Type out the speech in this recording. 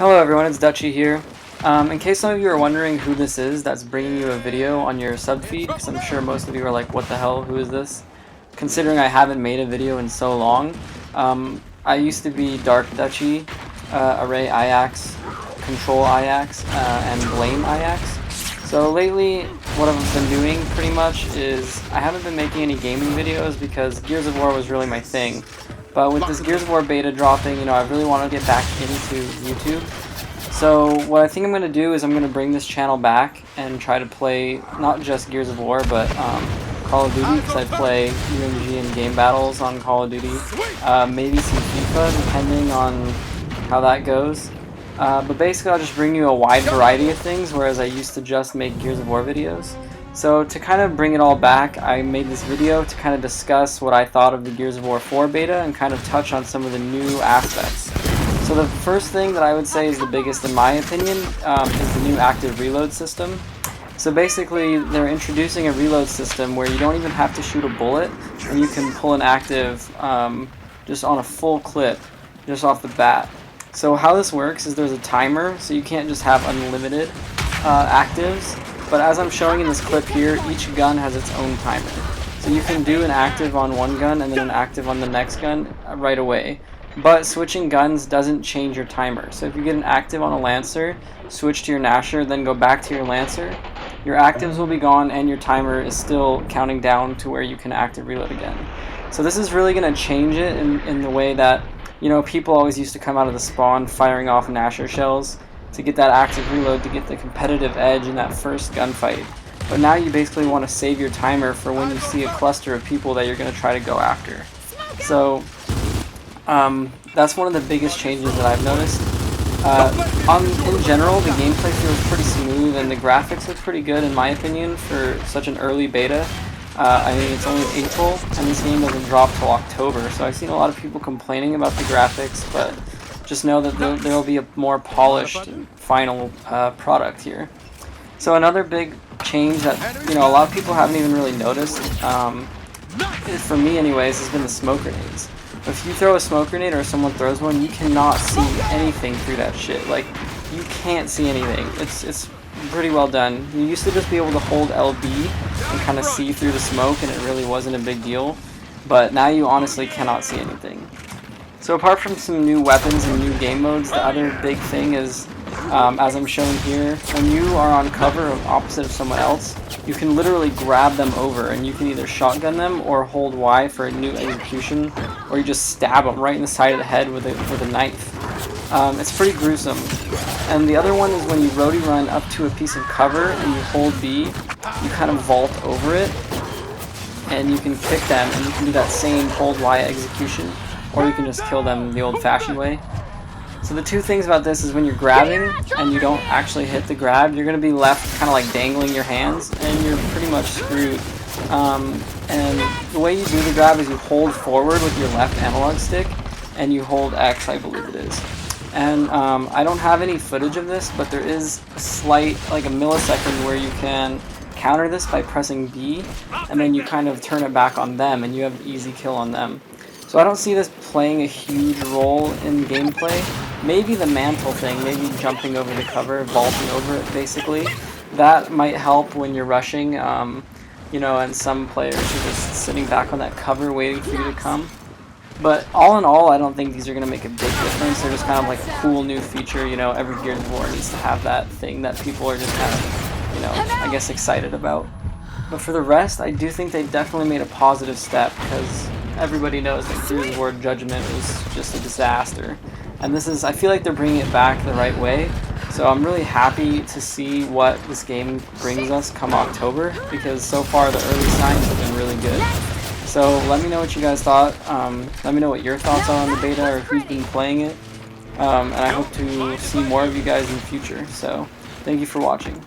Hello everyone, it's Dutchy here. In case some of you are wondering who this is that's bringing you a video on your sub feed, because I'm sure most of you are like, what the hell, who is this? Considering I haven't made a video in so long. I used to be Dark Dutchy, Array Ajax, Control Ajax, and Blame Ajax. So lately, what I've been doing pretty much is I haven't been making any gaming videos because Gears of War was really my thing. But with this Gears of War beta dropping, I really want to get back into YouTube. So what I think I'm going to do is I'm going to bring this channel back and try to play not just Gears of War, but Call of Duty, because I play UMG and game battles on Call of Duty. Maybe some FIFA, depending on how that goes. But basically I'll just bring you a wide variety of things, whereas I used to just make Gears of War videos. So to kind of bring it all back, I made this video to kind of discuss what I thought of the Gears of War 4 beta and kind of touch on some of the new aspects. So the first thing that I would say is the biggest in my opinion is the new active reload system. So basically they're introducing a reload system where you don't even have to shoot a bullet and you can pull an active just on a full clip just off the bat. So how this works is there's a timer, so you can't just have unlimited actives. But as I'm showing in this clip here, each gun has its own timer. So you can do an active on one gun and then an active on the next gun right away. But switching guns doesn't change your timer. So if you get an active on a Lancer, switch to your Gnasher, then go back to your Lancer, your actives will be gone and your timer is still counting down to where you can active reload again. So this is really going to change it in the way that, people always used to come out of the spawn firing off Gnasher shells to get that active reload, to get the competitive edge in that first gunfight. But now you basically want to save your timer for when you see a cluster of people that you're going to try to go after. So that's one of the biggest changes that I've noticed. In general, the gameplay feels pretty smooth and the graphics look pretty good in my opinion for such an early beta. I mean, it's only April and this game doesn't drop till October, so I've seen a lot of people complaining about the graphics, but just know that there will be a more polished final product here. So another big change that a lot of people haven't even really noticed, for me anyways, has been the smoke grenades. If you throw a smoke grenade or someone throws one, you cannot see anything through that shit. Like, you can't see anything. It's pretty well done. You used to just be able to hold LB and kind of see through the smoke and it really wasn't a big deal, but now you honestly cannot see anything. So apart from some new weapons and new game modes, the other big thing is, as I'm showing here, when you are on cover opposite of someone else, you can literally grab them over and you can either shotgun them or hold Y for a new execution, or you just stab them right in the side of the head with a knife. It's pretty gruesome. And the other one is when you roadie run up to a piece of cover and you hold B, you kind of vault over it and you can pick them and you can do that same hold Y execution. Or you can just kill them the old-fashioned way. So the two things about this is when you're grabbing and you don't actually hit the grab, you're going to be left kind of like dangling your hands and you're pretty much screwed. And the way you do the grab is you hold forward with your left analog stick and you hold X, I believe it is. And I don't have any footage of this, but there is a slight, like a millisecond where you can counter this by pressing B and then you kind of turn it back on them and you have easy kill on them. So I don't see this playing a huge role in gameplay. Maybe the mantle thing, maybe jumping over the cover, vaulting over it basically. That might help when you're rushing, and some players are just sitting back on that cover waiting for you to come. But all in all, I don't think these are going to make a big difference. They're just kind of like a cool new feature. Every Gears of War needs to have that thing that people are just kind of, I guess excited about. But for the rest, I do think they definitely made a positive step because everybody knows that Gears of War Judgment was just a disaster. And I feel like they're bringing it back the right way. So I'm really happy to see what this game brings us come October, because so far the early signs have been really good. So let me know what you guys thought. Let me know what your thoughts are on the beta or who's been playing it. And I hope to see more of you guys in the future. So thank you for watching.